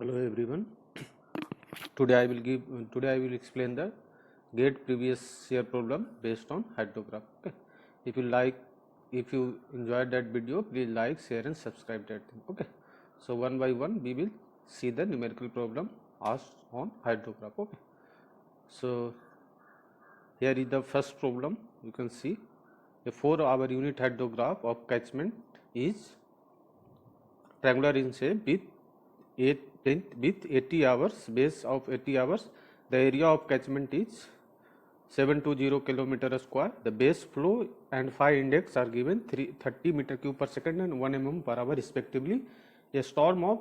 Hello everyone. Today I will explain the GATE previous year problem based on hydrograph. Okay. If you enjoyed that video, please like, share and subscribe that thing. Okay. So one by one we will see the numerical problem asked on hydrograph. Okay. So here is the first problem. You can see a 4-hour unit hydrograph of catchment is triangular in shape with 80 hours, base of 80 hours. The area of catchment is 720 km square. The base flow and phi index are given 30 meter cube per second and 1 mm per hour respectively. A storm of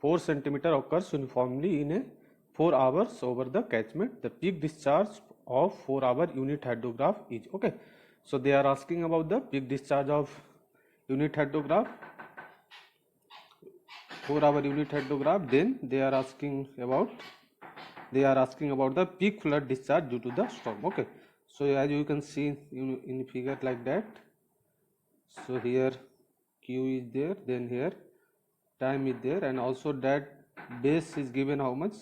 4 centimeter occurs uniformly in a 4 hours over the catchment. The peak discharge of 4-hour unit hydrograph is okay. So they are asking about the peak discharge of unit hydrograph, 4-hour unit hydrograph. Then they are asking about the peak flood discharge due to the storm. Okay, so as you can see in figure like that, so here Q is there, then here time is there, and also that base is given how much,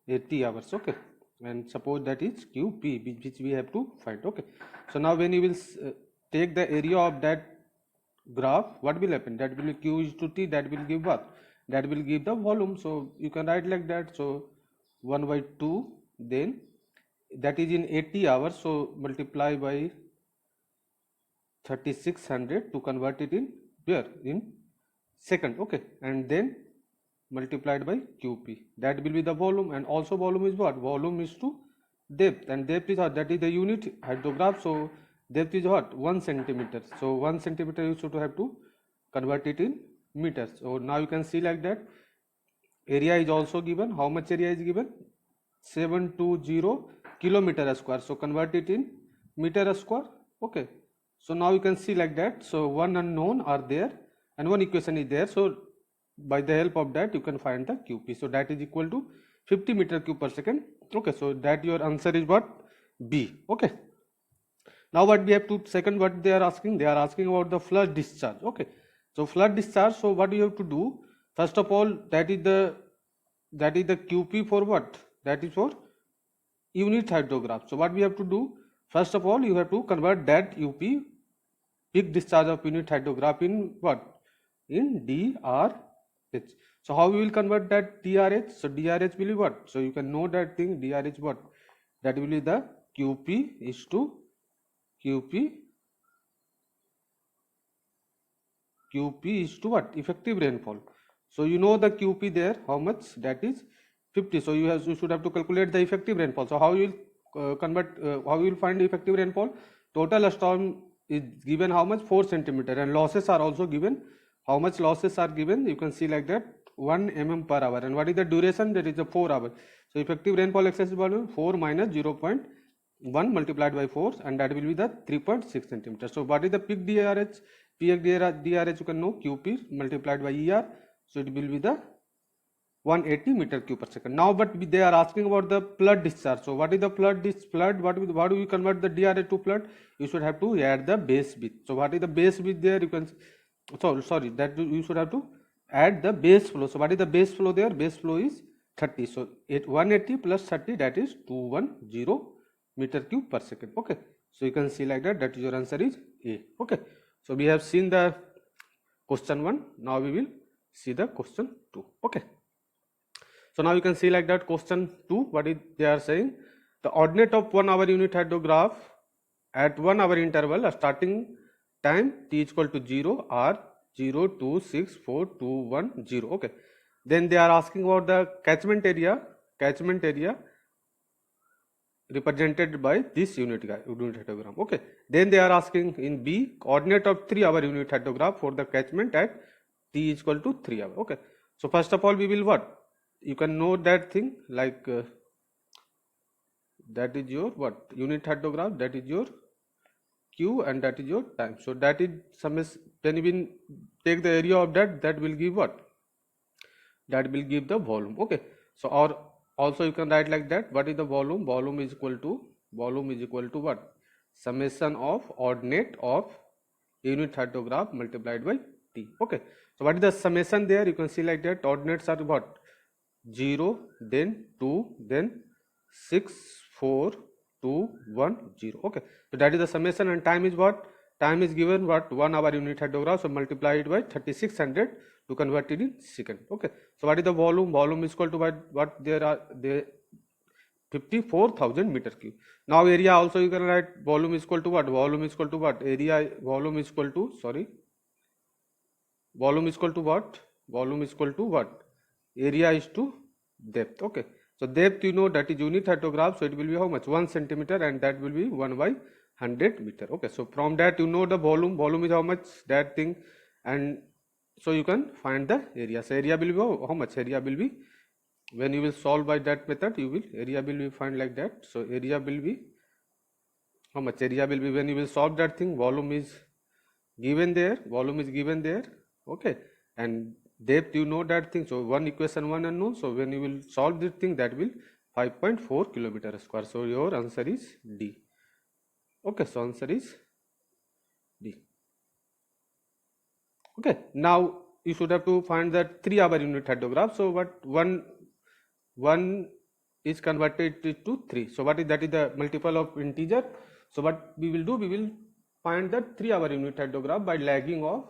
80 hours. Okay, and suppose that is QP, which we have to find. Okay, so now when you will take the area of that graph, what will happen? That will Q is to T, that will give what? That will give the volume. So you can write like that. So 1 by 2, then that is in 80 hours, so multiply by 3600 to convert it in where, in second. Okay, and then multiplied by QP, that will be the volume. And also volume is what? Volume is to depth, and depth is what? That is the unit hydrograph, so depth is what? 1 centimeter. So 1 centimeter you should have to convert it in meters. So now you can see like that, area is also given. How much area is given? 720 kilometer square. So convert it in meter square. Okay, so now you can see like that. So one unknown are there and one equation is there. So by the help of that you can find the QP. So that is equal to 50 meter cube per second. Okay, so that your answer is what? B. Okay, now what we have to, second what they are asking about the flood discharge. Okay, so flood discharge, so what you have to do, first of all, that is the QP for what? That is for unit hydrograph. So what we have to do, first of all, you have to convert that UP, peak discharge of unit hydrograph, in what? In DRH. So how we will convert that DRH? So DRH will be what? So you can know that thing, DRH what? That will be the QP is to what? Effective rainfall. So you know the QP there, how much? That is 50. So you should have to calculate the effective rainfall. So how you will how you will find effective rainfall? Total storm is given how much? 4 centimeter, and losses are also given. How much losses are given? You can see like that, 1 mm per hour. And what is the duration? That is the 4 hours. So effective rainfall excess volume 4 minus 0.1 multiplied by 4, and that will be the 3.6 centimeters. So what is the peak DRH? Peak DRH you can know, QP multiplied by ER. So it will be the 180 meter cube per second. Now but they are asking about the flood discharge. So what is the flood? What do we convert the DRH to flood? You should have to add the base width. So what is the base width there? You can, sorry, that you should have to add the base flow. So what is the base flow there? Base flow is 30. So 180 plus 30, that is 210 meter cube per second. Okay, so you can see like that, that is your answer is A. Okay, so we have seen the question 1. Now we will see the question 2. Okay, so now you can see like that, question 2, what is they are saying? The ordinate of 1 hour unit hydrograph at 1 hour interval, starting time t is equal to 0 or 0, 2, 6, 4, 2, 1, 0. Okay, then they are asking about the catchment area represented by this unit hydrogram. Okay, then they are asking in B, coordinate of 3-hour unit hydrograph for the catchment at t is equal to 3 hours. Okay, so first of all we will what? You can know that thing like that is your what? Unit hydrograph, that is your Q, and that is your time. So that is some is, when you will take the area of that will give what? That will give the volume. Okay, so or also you can write like that, what is the volume? Volume is equal to what? Summation of ordinate of unit hydrograph multiplied by T. Okay, so what is the summation there? You can see like that, ordinates are what? 0, then 2, then 6, 4, 2, 1, 0. Okay, so that is the summation, and time is what? Time is given what? 1 hour unit hydrograph, so multiply it by 3600 to convert it in second. Okay, so what is the volume? Volume is equal to what there are 54,000 meter cube. Now area also you can write volume is equal to what? Volume is equal to what? Area, volume is equal to, sorry, volume is equal to what? Volume is equal to what? Area is to depth. Okay, so depth you know that is unit hydrograph, so it will be how much? 1 centimeter, and that will be 1 by 100 meter. Okay, so from that you know the volume. Volume is how much? That thing, and so you can find the area. So area will be how much? Area will be, when you will solve by that method, you will area will be find like that. So area will be how much? Area will be, when you will solve that thing, volume is given there, volume is given there. Okay, and depth you know that thing, so one equation, one unknown. So when you will solve this thing, that will 5.4 kilometer square. So your answer is D. Okay, so answer is D. Okay, now you should have to find that 3 hour unit hydrograph. So what? One is converted to 3. So what is that? Is the multiple of integer. So what we will do, we will find that 3 hour unit hydrograph by lagging of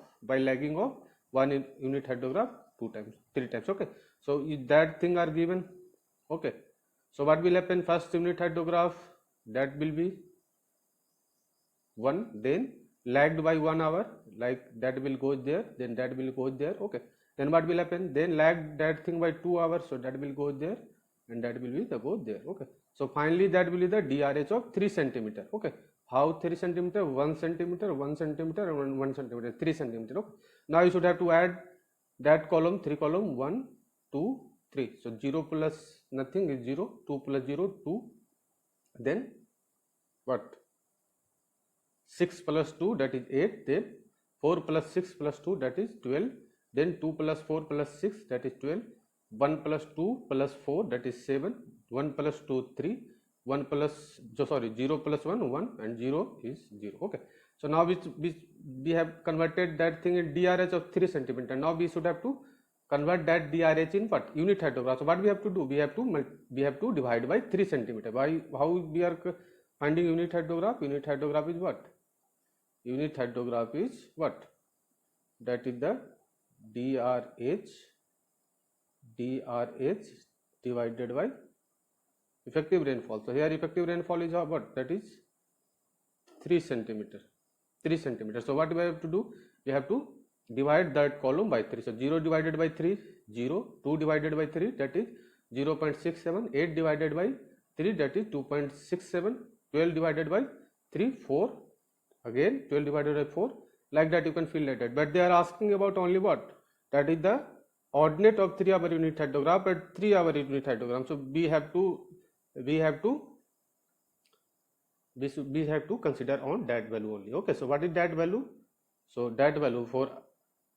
1 unit hydrograph 2 times, 3 times. Okay, so if that thing are given. Okay, so what will happen? First unit hydrograph, that will be 1, then lagged by 1 hour, like that will go there, then that will go there. Okay, then what will happen? Then lag that thing by 2 hours, so that will go there, and that will be the go there. Okay, so finally that will be the DRH of 3 centimeter. Okay, how 3 centimeter? 1 centimeter, 1 centimeter, and 1 centimeter, 3 centimeter. Okay, now you should have to add that column, 3 column, 1, 2, 3. So 0 plus nothing is 0, 2 plus 0, 2, then what? 6 plus 2, that is 8, then 4 plus 6 plus 2, that is 12, then 2 plus 4 plus 6, that is 12, 1 plus 2 plus 4, that is 7, 1 plus 2, 3, 1 plus, 0 plus 1, 1, and 0 is 0. Okay, so now we have converted that thing in DRH of 3 centimeter. Now we should have to convert that DRH in what? Unit hydrograph. So what we have to do? We have to divide by 3 centimeter. By how we are finding unit hydrograph? Unit hydrograph is what? Unit hydrograph is what? That is the DRH divided by effective rainfall. So here effective rainfall is what? That is 3 centimeter. 3 centimeter. So what we have to do? We have to divide that column by 3. So 0 divided by 3, 0. 2 divided by 3, that is 0.67. 8 divided by 3, that is 2.67. 12 divided by 3, 4. Again 12 divided by 4. Like that you can fill like that. But they are asking about only what? That is the ordinate of 3 hour unit hydrograph and 3 hour unit hydrogram. So we have to consider on that value only. Okay, so what is that value? So that value for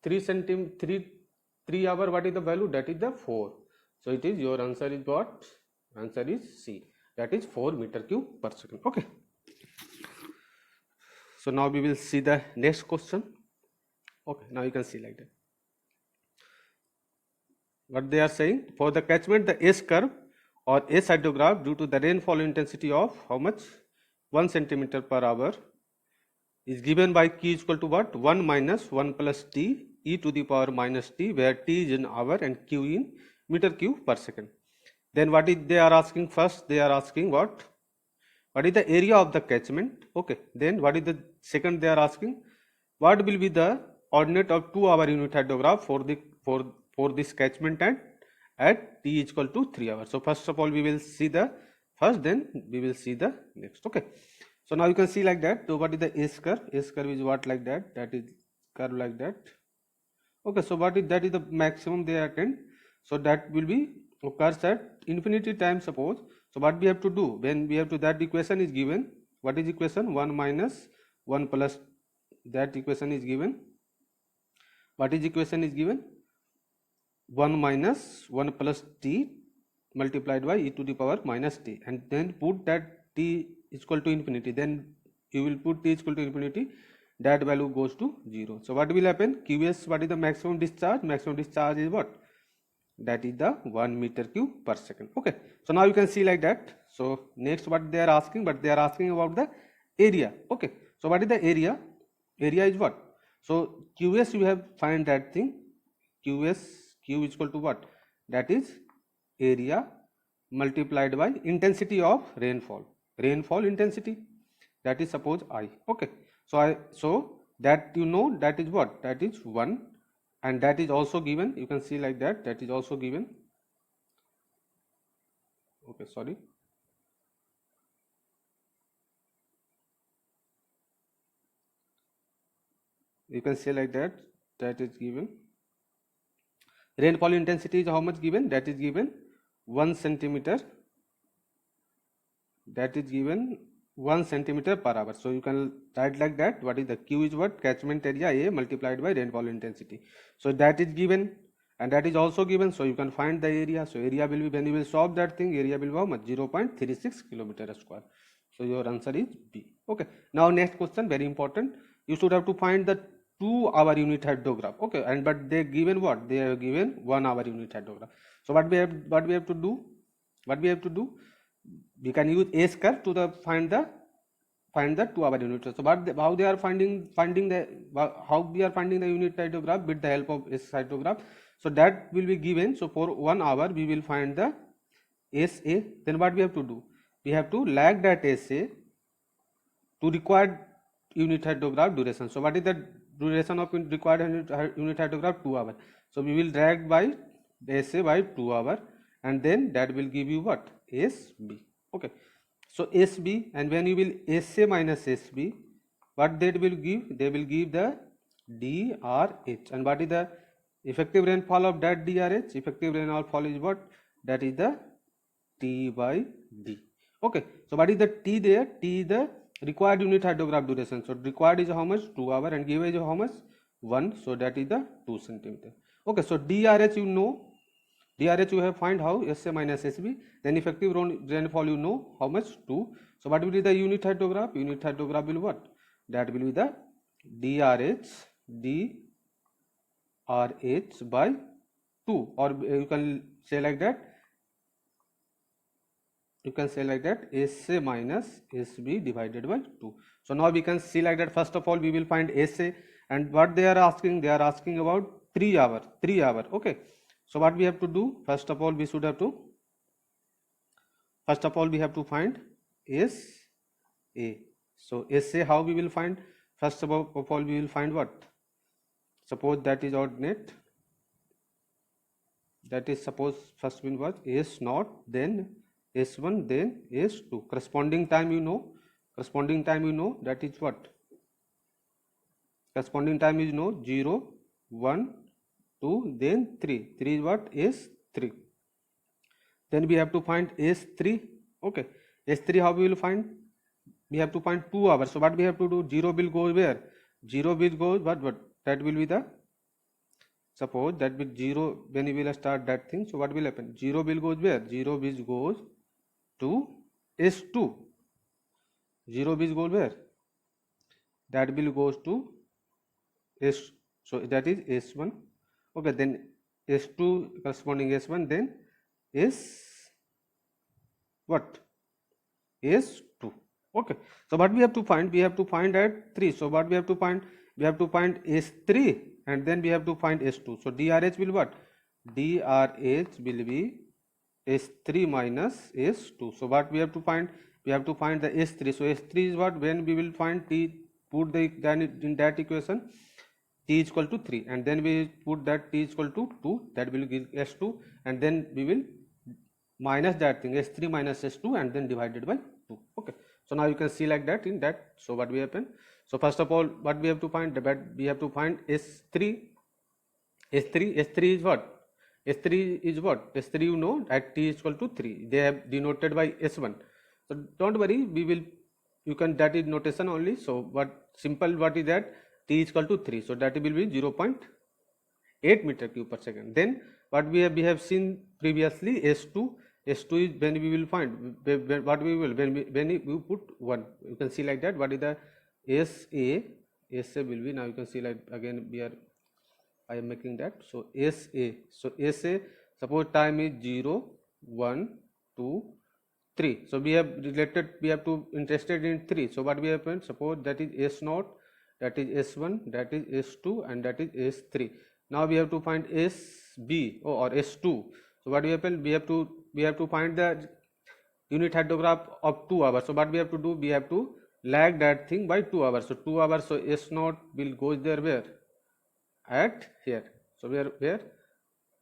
3 hour, what is the value? That is the 4. So it is, your answer is what? Answer is C. That is 4 meter cube per second. Okay. So now we will see the next question. Okay, now you can see like that. What they are saying, for the catchment, the S curve or S hydrograph due to the rainfall intensity of how much? 1 centimeter per hour is given by Q is equal to what? 1 minus 1 plus T e to the power minus T, where T is in hour and Q in meter cube per second. Then what is they are asking? First they are asking what? What is the area of the catchment? Okay, then what is the second they are asking? What will be the ordinate of 2 hour unit hydrograph for this catchment and at T is equal to 3 hours. So first of all we will see the first, then we will see the next. Okay, so now you can see like that. So what is the S curve? S curve is what? Like that. That is curve like that. Okay, so what is that? Is the maximum they attend. So that will be occurs at infinity time, suppose. So what we have to do, when we have to, that equation is given. What is equation? 1 minus 1 plus, that equation is given. What is equation is given? 1 minus 1 plus T multiplied by e to the power minus T, and then put that T is equal to infinity. Then you will put T is equal to infinity, that value goes to 0. So what will happen? QS, what is the maximum discharge? Maximum discharge is what? that is the 1 meter cube per second. Okay, so now you can see like that. So next what they are asking, but they are asking about the area. Okay, so what is the area? Area is what? So QS you have find that thing. Q is equal to what? That is area multiplied by intensity of rainfall. Rainfall intensity, that is suppose I. Okay, so that you know, that is what? That is 1, and that is also given. You can see like that. That is also given. Okay, sorry. You can say like that. That is given. Rainfall intensity is how much given? That is given 1 centimeter. That is given 1 centimeter per hour. So you can write like that. What is the Q is what? Catchment area A multiplied by rainfall intensity. So that is given, and that is also given. So you can find the area. So area will be, when you will solve that thing, area will be how much? 0.36 kilometer square. So your answer is B. Okay. Now next question, very important. You should have to find the 2-hour unit hydrograph. Okay. And but they given what? They have given 1-hour unit hydrograph. So what we have to do? What we have to do? We can use S curve to find the 2-hour unit. So how they are finding the how we are finding the unit hydrograph with the help of S hydrograph. So that will be given. So for 1 hour we will find the SA. Then what we have to do? We have to lag that SA to required unit hydrograph duration. So what is the duration of required unit hydrograph? 2 hours. So we will drag by SA by 2 hours, and then that will give you what? SB. Okay, so SB, and when you will SA minus SB, what that will give? They will give the DRH. And what is the effective rainfall of that DRH? Effective rainfall is what? That is the T by D. Okay, so what is the T there? T is the required unit hydrograph duration. So required is how much? 2 hours, and given is how much? 1. So that is the 2 centimeter. Okay, so DRH you know. DRH you have find how? SA minus SB. Then effective rainfall you know how much? 2. So what will be the unit hydrograph? Unit hydrograph will what? That will be the DRH by 2, or you can say like that. You can say like that, SA minus SB divided by 2. So now we can see like that. First of all we will find SA, and what they are asking about 3 hour. Okay, so what we have to do? First of all we have to find SA. So SA, how we will find? First of all we will find what? Suppose that is ordinate. That is, suppose first will was S0, then S1, then S2. Corresponding time you know. That is what? Corresponding time is 0, 1, 2, then 3. 3 is what? S3. Then we have to find S3. Okay, S3 how we will find? We have to find 2 hours. So what we have to do? 0 will go where? 0 will go what? That will be the, suppose that with 0 when we will start that thing. So what will happen? 0 will go where? 0 will goes to S2. 0 will go where? That will goes to S. So that is S1. Okay, then S2 corresponding S1, then S what? S2. Okay, so what we have to find? We have to find at 3. So what we have to find? We have to find S3, and then we have to find S2. So DRH will what? DRH will be S3 minus S2. So what we have to find? We have to find the S3. So S3 is what? When we will find T, put the then in that equation T is equal to 3, and then we put that T is equal to 2, that will give S2, and then we will minus that thing, S3 minus S2, and then divided by 2. Okay, so now you can see like that in that. So what will happen? So first of all what we have to find? We have to find S3 is what? S3 is what? S3 you know at T is equal to 3. They have denoted by S1. So don't worry, you can, that is notation only. So what simple, what is that? T is equal to 3. So that will be 0.8 meter cube per second. Then what we have seen previously, S2 is when we will find, what we will, when we put 1, you can see like that. What is the SA will be, now you can see like again I am making that. So SA, suppose time is 0, 1, 2, 3. So we have to interested in 3. So what we have done, suppose that is S0, that is S1, that is S2, and that is S3. Now we have to find SB or S2. So what we have done, we have to find the unit hydrograph of 2 hours. So what we have to do, we have to lag that thing by 2 hours. So 2 hours, so S0 will go there where? At here. So where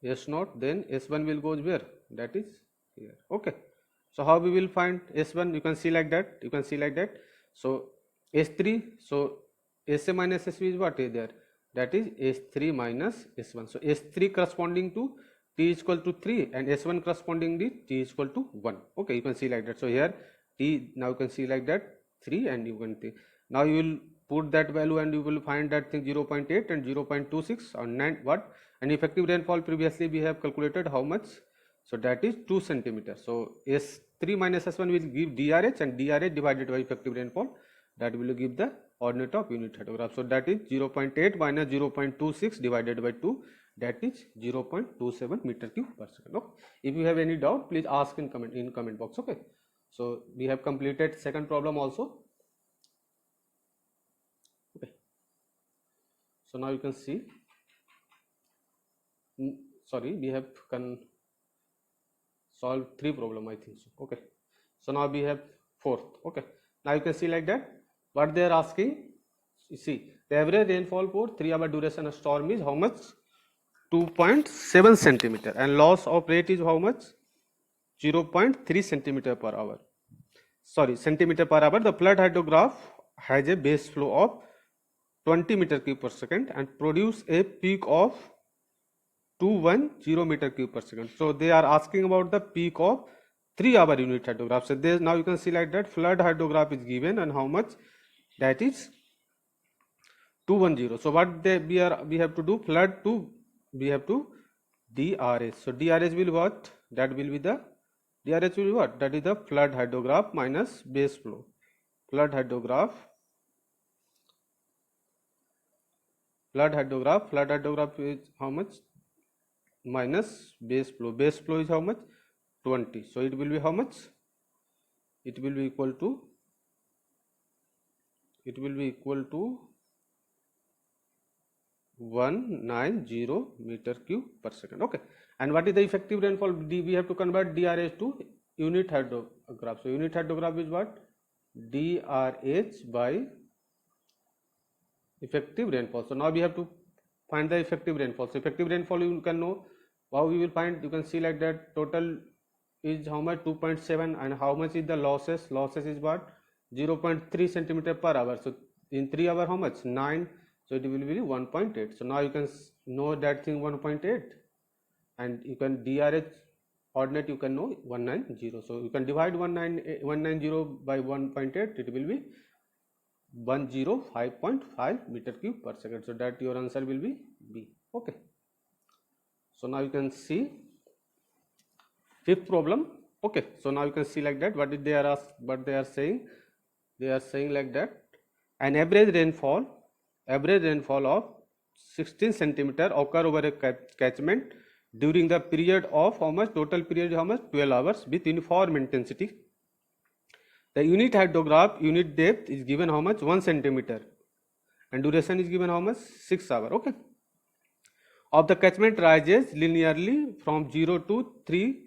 S0, then S1 will go where? That is here. Okay. So how we will find S1? You can see like that. So S3, so SA minus SV is what is there? That is S3 minus S1. So S3 corresponding to T is equal to 3 and S1 corresponding to T is equal to 1. Okay, you can see like that. So here T, now you can see like that 3, and you can think. Now you will put that value and you will find that thing 0.8 and 0.26 or 9 what? And effective rainfall previously we have calculated how much? So that is 2 centimeters. So S3 minus S1 will give DRH, and DRH divided by effective rainfall, that will give the ordinate of unit hydrograph. So that is 0.8 minus 0.26 divided by 2, that is 0.27 meter cube per second. Okay. If you have any doubt, please ask in comment box. Okay. So we have completed second problem also. Okay. So now you can see. Sorry, we have solve 3 problem, I think so. Okay. So now we have 4th. Okay. Now you can see like that. What they are asking, you see, the average rainfall for 3-hour duration of storm is how much? 2.7 centimeter, and loss of rate is how much? 0.3 centimeter per hour. Sorry, centimeter per hour. The flood hydrograph has a base flow of 20 meter cube per second and produce a peak of 210 meter cube per second. So they are asking about the peak of 3-hour unit hydrograph. So there, now you can see like that flood hydrograph is given, and how much? That is 210. So what we have to do, flood to, we have to DRH. So DRH will what? That will be the DRH will be what? That is the flood hydrograph minus base flow. Flood hydrograph is how much? Minus base flow. Base flow is how much? 20. So it will be how much? It will be equal to 190 meter cube per second. Okay. And what is the effective rainfall? We have to convert DRH to unit hydrograph. So unit hydrograph is what? DRH by effective rainfall. So now we have to find the effective rainfall. So effective rainfall you can know. How we will find? You can see like that total is how much? 2.7, and how much is the losses? Losses is what? 0.3 centimeter per hour. So in 3 hours how much? 9. So it will be 1.8. So now you can know that thing 1.8, and you can DRH ordinate you can know 190. So you can divide 190 by 1.8. It will be 105.5 meter cube per second. So that your answer will be B. Okay. So now you can see 5th problem. Okay. So now you can see like that. What did they are asked? What they are saying? They are saying like that an average rainfall of 16 centimeter occur over a catchment during the period of how much? Total period how much? 12 hours with uniform intensity. The unit hydrograph unit depth is given how much? 1 centimeter, and duration is given how much? 6 hours. Okay. Of the catchment rises linearly from 0 to 30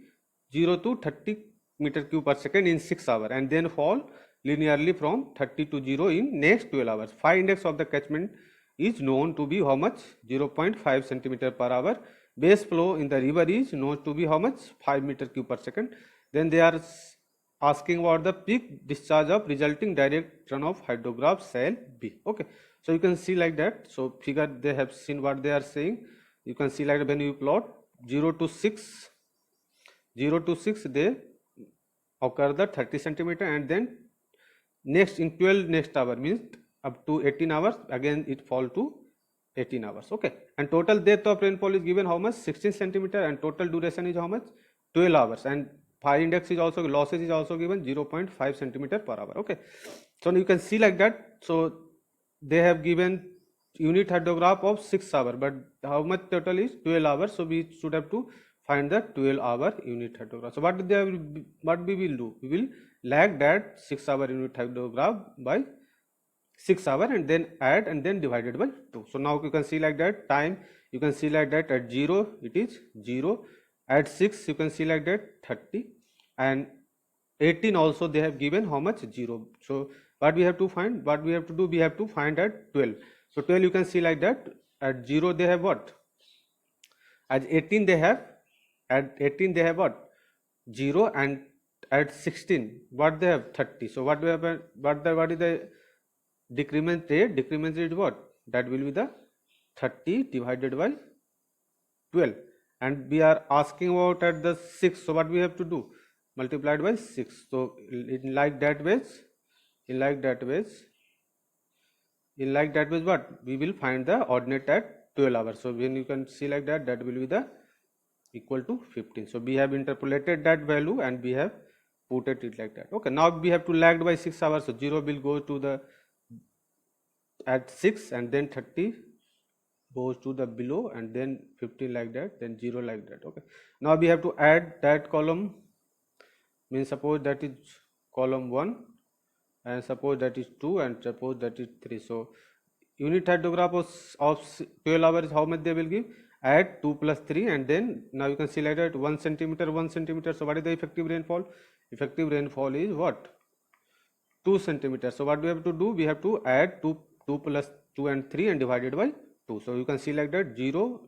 meter cube per second in 6 hours, and then fall linearly from 30 to 0 in next 12 hours. Phi index of the catchment is known to be how much? 0.5 centimeter per hour. Base flow in the river is known to be how much? 5 meter cube per second. Then they are asking about the peak discharge of resulting direct runoff hydrograph shall be. Okay. So you can see like that. So figure they have seen what they are saying. You can see like when you plot 0 to 6 they occur the 30 centimeter, and then next in 12 next hour means up to 18 hours again it fall to 18 hours. Okay. And total depth of rainfall is given how much? 16 centimeter, and total duration is how much? 12 hours, and phi index is also, losses is also given 0.5 centimeter per hour. Okay. So you can see like that. So they have given unit hydrograph of 6 hours, but how much total is 12 hours. So we should have to find the 12-hour unit hydrograph. So what we will do, we will lag that 6-hour unit hydrograph by 6 hour and then add and then divided by 2. So now you can see like that time, you can see like that at 0 it is 0, at 6 you can see like that 30, and 18 also they have given how much, 0. So what we have to find, what we have to do, we have to find at 12. So 12 you can see like that, at 0 they have what, at 18 they have, at 18 they have what, 0, and at 16 what they have, 30. So what we have, what is the decrement rate? Decrement rate is what, that will be the 30 divided by 12, and we are asking about at the 6. So what we have to do, multiplied by 6. So in like that ways, in like that ways what, we will find the ordinate at 12 hours. So when you can see like that, that will be the equal to 15. So we have interpolated that value and we have put it like that. Okay, now we have to lagged by 6 hours. So 0 will go to the at 6, and then 30 goes to the below, and then 15 like that, then 0 like that. Okay, now we have to add that column, means suppose that is column 1, and suppose that is 2, and suppose that is 3. So unit hydrograph of 12 hours, how much they will give, add 2 plus 3, and then now you can see like that 1 centimeter 1 centimeter. So what is the effective rainfall? Effective rainfall is what, 2 centimeters. So what we have to do, we have to add 2 plus 2 and 3 and divided by 2. So you can see like that 0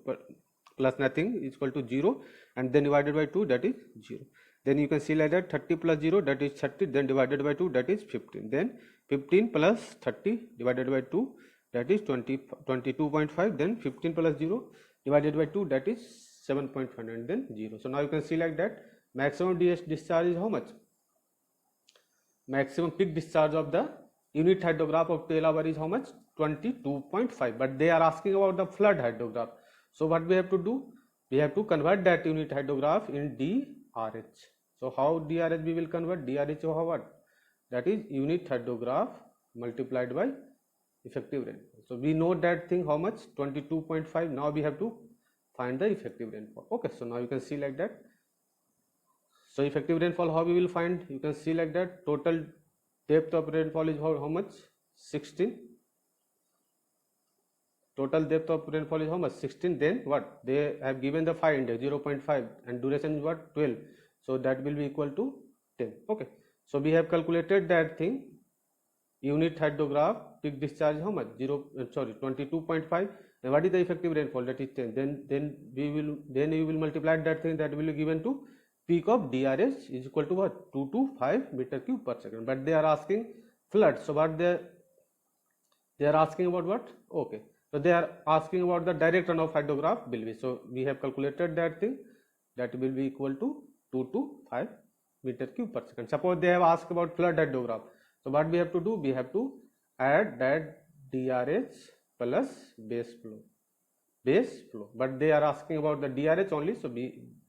plus nothing is equal to 0, and then divided by 2, that is 0. Then you can see like that 30 plus 0, that is 30, then divided by 2, that is 15. Then 15 plus 30 divided by 2, that is 22.5. Then 15 plus 0 divided by 2, that is 7.5, and then 0. So now you can see like that maximum discharge is how much? Maximum peak discharge of the unit hydrograph of 12 hour is how much? 22.5. But they are asking about the flood hydrograph. So what we have to do? We have to convert that unit hydrograph in DRH. So how DRH we will convert? DRH of what? That is unit hydrograph multiplied by effective rainfall. So we know that thing how much? 22.5. Now we have to find the effective rainfall. Okay, so now you can see like that. So effective rainfall, how we will find? You can see like that total depth of rainfall is how much? 16. Total depth of rainfall is how much? 16. Then what? They have given the phi index 0.5 and duration is what? 12. So that will be equal to 10. Okay. So we have calculated that thing. Unit hydrograph peak discharge how much? 22.5. And what is the effective rainfall? That is 10. Then you will multiply that thing, that will be given to peak of DRH is equal to what? 2 to 5 meter cube per second. But they are asking flood. So what they are asking about what? Okay. So they are asking about the direct runoff hydrograph will be. So we have calculated that thing, that will be equal to 2 to 5 meter cube per second. Suppose they have asked about flood hydrograph. So what we have to do? We have to add that DRH plus base flow. But they are asking about the DRH only. So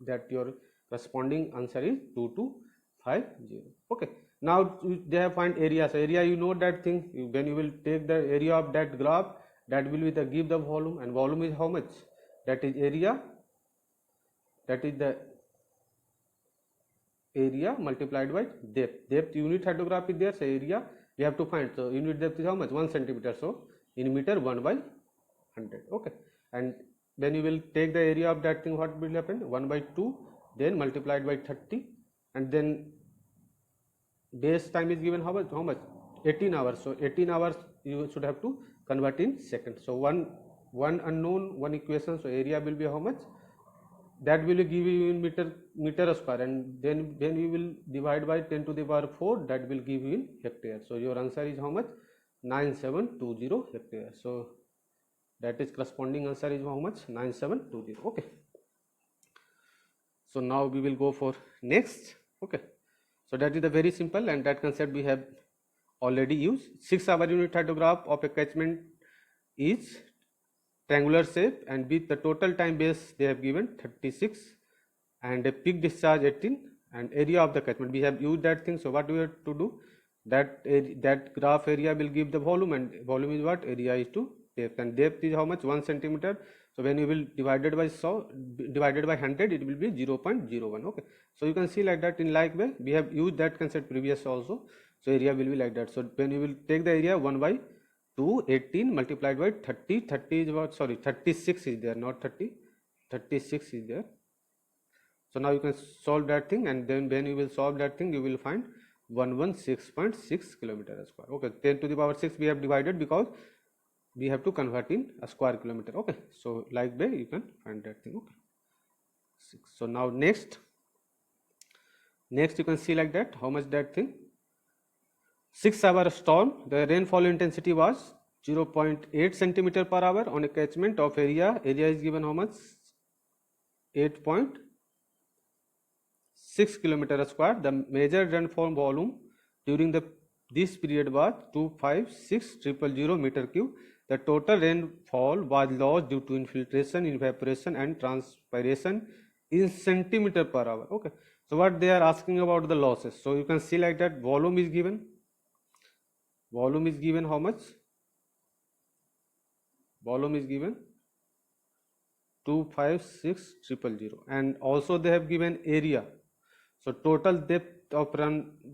that your corresponding answer is 2250. Okay. Now they have find area. So area, you know that thing. When you will take the area of that graph, that will be the give the volume, and volume is how much? That is area. That is the area multiplied by depth. Depth unit hydrograph is there. So area we have to find. So unit depth is how much? 1 centimeter. So in meter 1 by 100. Okay. And then you will take the area of that thing. What will happen? 1 by 2. Then multiplied by 30, and then base time is given how much? 18 hours. So 18 hours you should have to convert in seconds. So one unknown, one equation. So area will be how much? That will give you in meter square, and then you will divide by 10 to the power 4. That will give you in hectare. So your answer is how much? 9720 hectare. So that is corresponding answer is how much? 9720. Okay. So now we will go for next. Okay. So that is the very simple, and that concept we have already used. 6-hour unit hydrograph of a catchment is triangular shape, and with the total time base they have given 36, and a peak discharge 18, and area of the catchment. We have used that thing. So what do we have to do? That graph area will give the volume, and volume is what? Area is to depth, and depth is how much? 1 centimeter. So when you will divided by 100, it will be 0.01. Okay, so you can see like that. In like way, we have used that concept previous also. So area will be like that. So when you will take the area 1 by 2, 18 multiplied by 30. 30 is what? Sorry, 36 is there, not 30. 36 is there. So now you can solve that thing, and then when you will solve that thing, you will find 116.6 kilometer square. Okay, 10 to the power 6 we have divided because we have to convert in a square kilometer. Okay, so like way you can find that thing. Okay, 6. So now next you can see like that how much that thing. 6-hour storm, the rainfall intensity was 0.8 centimeter per hour on a catchment of area. Area is given how much? 8.6 kilometer square. The measured rainfall volume during this period was 256,000 meter cube. The total rainfall was lost due to infiltration, evaporation and transpiration in centimeter per hour. Okay, so what they are asking about the losses. So you can see like that volume is given. Volume is given how much? Volume is given 256,000, and also they have given area. So total depth of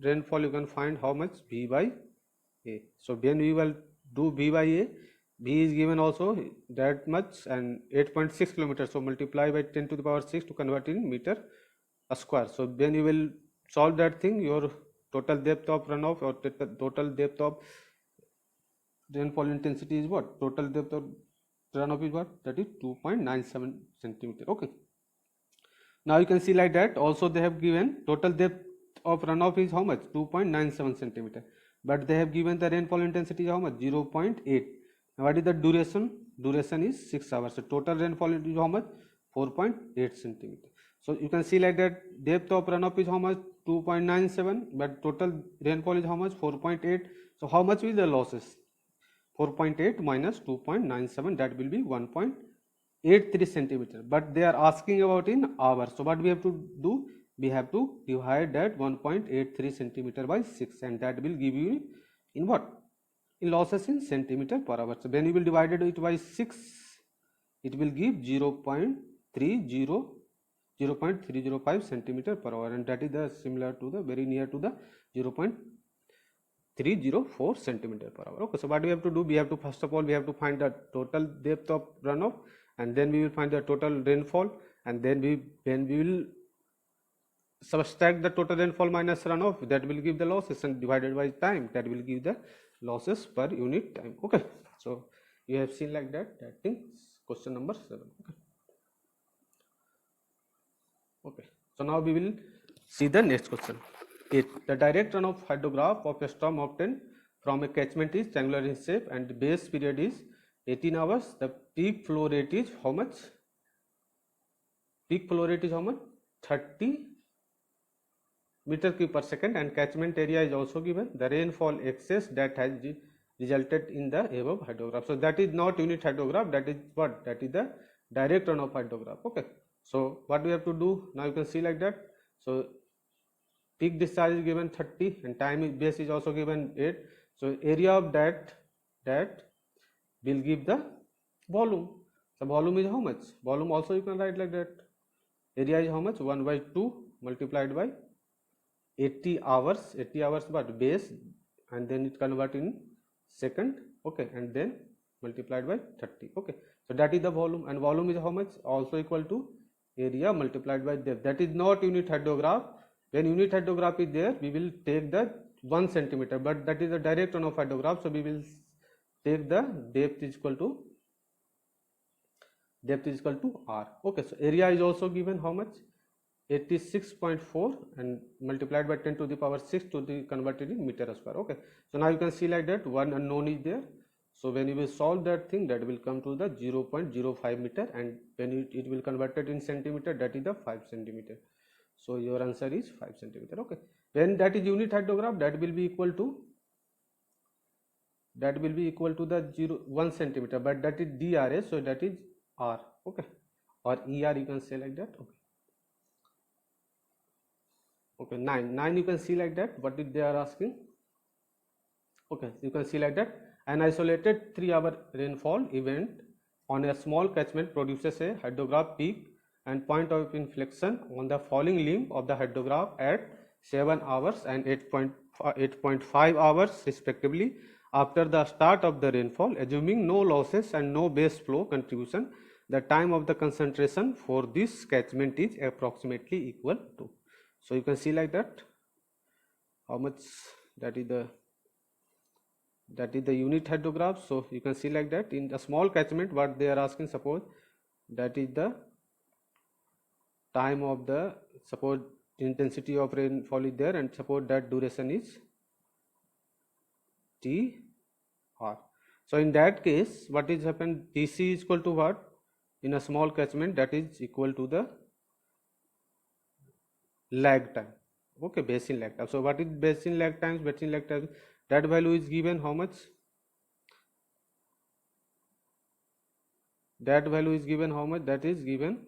rainfall you can find how much? V by A. So when we will do V by A, V is given also that much and 8.6 kilometers. So multiply by 10 to the power 6 to convert in meter a square. So when you will solve that thing, your total depth of runoff or total depth of rainfall intensity is what? Total depth of runoff is what? That is 2.97 centimeter. Okay. Now you can see like that. Also they have given total depth of runoff is how much? 2.97 centimeter. But they have given the rainfall intensity is how much? 0.8. Now what is the duration? Duration is 6 hours. So total rainfall is how much? 4.8 centimeter. So you can see like that depth of runoff is how much? 2.97, but total rainfall is how much? 4.8. So how much will the losses? 4.8 minus 2.97, that will be 1.83 centimeter. But they are asking about in hours. So what we have to do? We have to divide that 1.83 centimeter by 6, and that will give you in what? In losses in centimeter per hour. So when you will divide it by 6, it will give 0.305 centimeter per hour, and that is the similar to the very near to the 0.304 centimeter per hour. Okay, so what we have to do? We have to first of all we have to find the total depth of runoff, and then we will find the total rainfall, and then we will subtract the total rainfall minus runoff, that will give the losses, and divided by time, that will give the losses per unit time. Okay, so you have seen like that thing. Question number 7. Okay, so now we will see the next question. 8. The direct runoff hydrograph of a storm obtained from a catchment is triangular in shape and the base period is 18 hours. The peak flow rate is how much? Peak flow rate is how much? 30 meter cube per second, and catchment area is also given. The rainfall excess that has resulted in the above hydrograph. So that is not unit hydrograph, that is what? That is the direct runoff hydrograph. Okay, so what we have to do? Now you can see like that. So peak discharge is given 30 and time base is also given 8. So area of that will give the volume. So volume is how much? Volume also you can write like that. Area is how much? 1 by 2 multiplied by 80 hours. 80 hours but base, and then it convert in second. Okay, and then multiplied by 30. Okay, so that is the volume, and volume is how much? Also equal to area multiplied by depth. That is not unit hydrograph. When unit hydrograph is there, we will take the 1 centimeter, but that is a direct runoff hydrograph, so we will take the depth is equal to R. Okay, so area is also given how much? 86.4 and multiplied by 10 to the power 6 to the converted in meter square. Okay, so now you can see like that one unknown is there. So when you will solve that thing, that will come to the 0.05 meter, and when it will converted in centimeter, that is the 5 centimeter. So your answer is 5 centimeter. Okay, when that is unit hydrograph, that will be equal to the 1 centimeter, but that is DRA, so that is R. Okay, or ER you can say like that. Okay. Okay, 9 you can see like that. What did they are asking? Okay, you can see like that. An isolated 3-hour rainfall event on a small catchment produces a hydrograph peak and point of inflection on the falling limb of the hydrograph at 7 hours and 8.5 hours respectively after the start of the rainfall, assuming no losses and no base flow contribution. The time of the concentration for this catchment is approximately equal to. So you can see like that how much that is the unit hydrograph. So you can see like that in a small catchment what they are asking, suppose that is the time of the, suppose intensity of rainfall is there and suppose that duration is T R. So in that case what is happened, Tc is equal to what in a small catchment, that is equal to the lag time. Okay, basin lag time. So what is basin lag times? Basin lag time, that value is given how much? That value is given how much? That is given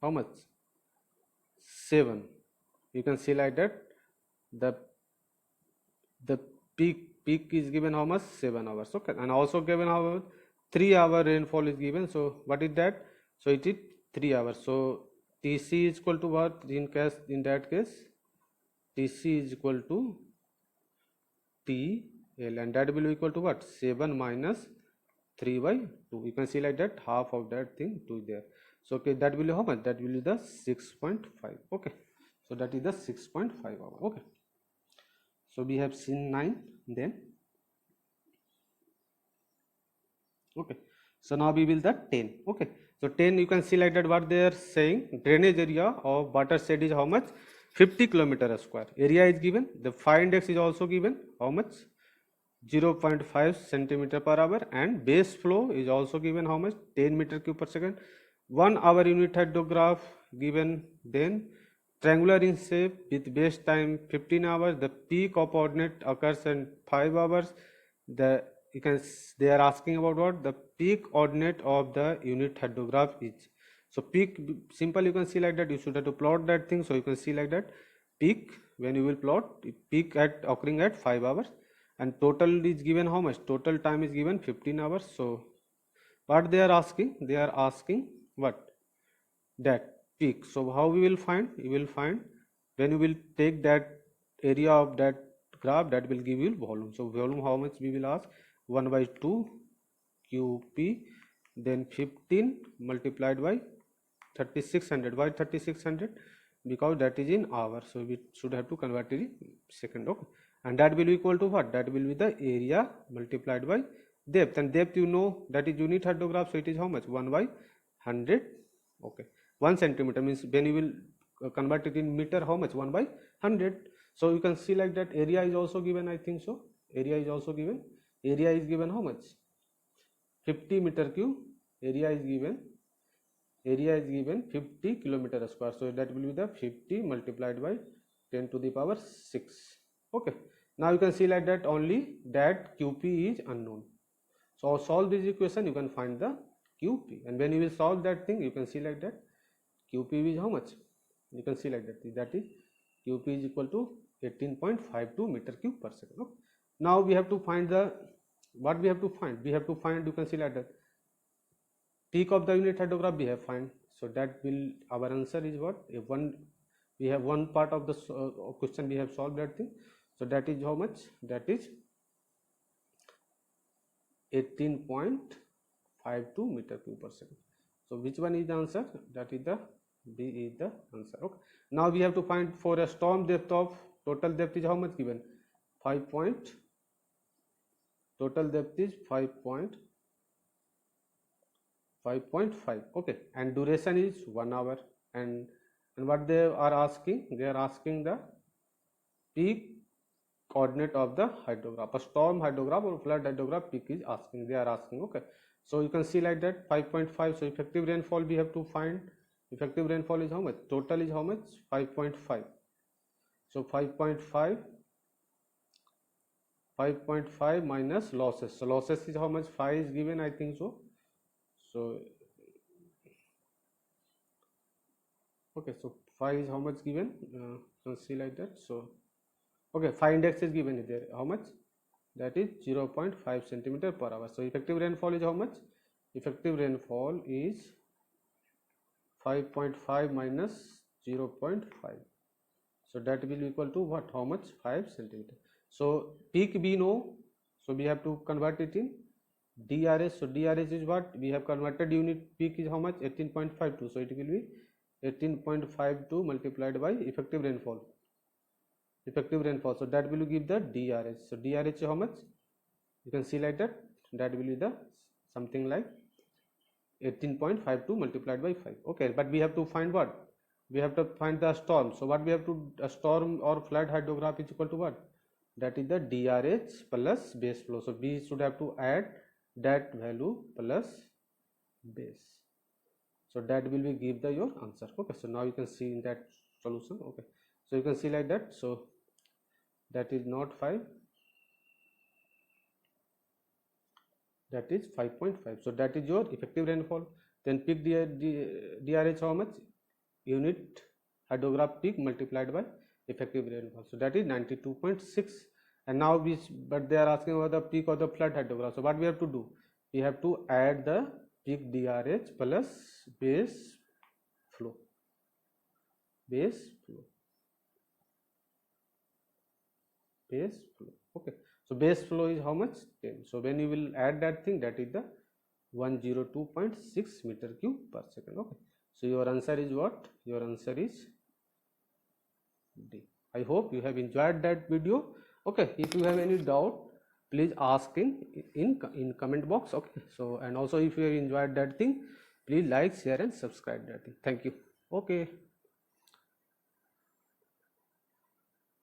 how much? 7. You can see like that the peak is given how much? 7 hours. Okay, and also given how 3 hour rainfall is given. So what is that? So it is 3 hours. So Tc is equal to what in that case? Tc is equal to TL, and that will be equal to what? 7 minus 3 by 2. You can see like that half of that thing 2 there. So okay, that will be how much? That will be the 6.5. Okay, so that is the 6.5 hour. Okay, so we have seen 9. Then okay, so now we will the 10. Okay, so 10 you can see like that what they are saying, drainage area of watershed is how much? 50 kilometer square. Area is given, the phi index is also given how much? 0.5 centimeter per hour, and base flow is also given how much? 10 meter cube per second. 1 hour unit hydrograph given, then triangular in shape with base time 15 hours. The peak of ordinate occurs in 5 hours. They are asking about what the peak ordinate of the unit hydrograph is. So peak, simple, you can see like that. You should have to plot that thing. So you can see like that peak, when you will plot peak at occurring at 5 hours, and total is given how much? Total time is given 15 hours. So what they are asking? They are asking what? That peak. So how we will find? You will find when you will take that area of that graph, that will give you volume. So volume how much we will ask? 1 by 2 QP, then 15 multiplied by 3600. Why 3600? Because that is in hours, so we should have to convert it in second. Okay, and that will be equal to what? That will be the area multiplied by depth, and depth you know that is unit hydrograph, so it is how much? 1 by 100. Okay, 1 centimeter means when you will convert it in meter, how much? 1 by 100. So you can see like that area is also given, I think so. Area is also given. Area is given how much? 50 meter cube. Area is given 50 kilometer square. So that will be the 50 multiplied by 10 to the power 6. Okay, now you can see like that only that QP is unknown. So solve this equation, you can find the QP, and when you will solve that thing, you can see like that QP is how much? You can see like that is QP is equal to 18.52 meter cube per second. Okay. Now we have to find the, what we have to find? We have to find, you can see like that peak of the unit hydrograph we have find. So that will, our answer is what? If we have one part of the question we have solved that thing. So that is how much? That is 18.52 meter cube per second. So which one is the answer? That is the B is the answer. Okay, now we have to find for a storm depth of, total depth is how much given? 5 point, total depth is 5.5. Okay, and duration is 1 hour, and what they are asking? They are asking the peak coordinate of the hydrograph. A storm hydrograph or flood hydrograph peak is asking, they are asking. Okay, so you can see like that 5.5. So effective rainfall we have to find. Effective rainfall is how much? Total is how much? 5.5. So 5.5 minus losses. So losses is how much? 5 is given, I think so. So okay, so phi is how much given? You can see like that. So okay, phi index is given there. How much? that is 0.5 centimeter per hour. So effective rainfall is how much? Effective rainfall is 5.5 minus 0.5. So that will equal to what? How much? 5 centimeter. So peak we know, so we have to convert it in DRS. So DRS is what? We have converted unit. Peak is how much? 18.52. So it will be 18.52 multiplied by effective rainfall. Effective rainfall. So that will give the DRS. So DRS is how much? You can see like that. That will be the something like 18.52 multiplied by 5. Okay, but we have to find what? We have to find the storm. So what we have to, a storm or flood hydrograph is equal to what? That is the DRH plus base flow. So we should have to add that value plus base. So that will be give the your answer. Okay, so now you can see in that solution. Okay, so you can see like that. So that is not 5, that is 5.5. so that is your effective rainfall. Then peak DRH how much? Unit hydrograph peak multiplied by effective rainfall, so that is 92.6. and now but they are asking about the peak of the flood hydrograph. So what we have to do? We have to add the peak DRH plus base flow. Okay, so base flow is how much? 10. So when you will add that thing, that is the 102.6 meter cube per second. Okay, so your answer is what? Your answer is D. I hope you have enjoyed that video. Okay, if you have any doubt, please ask in comment box. Okay, so and also if you have enjoyed that thing, please like, share and subscribe that thing. Thank you. Okay.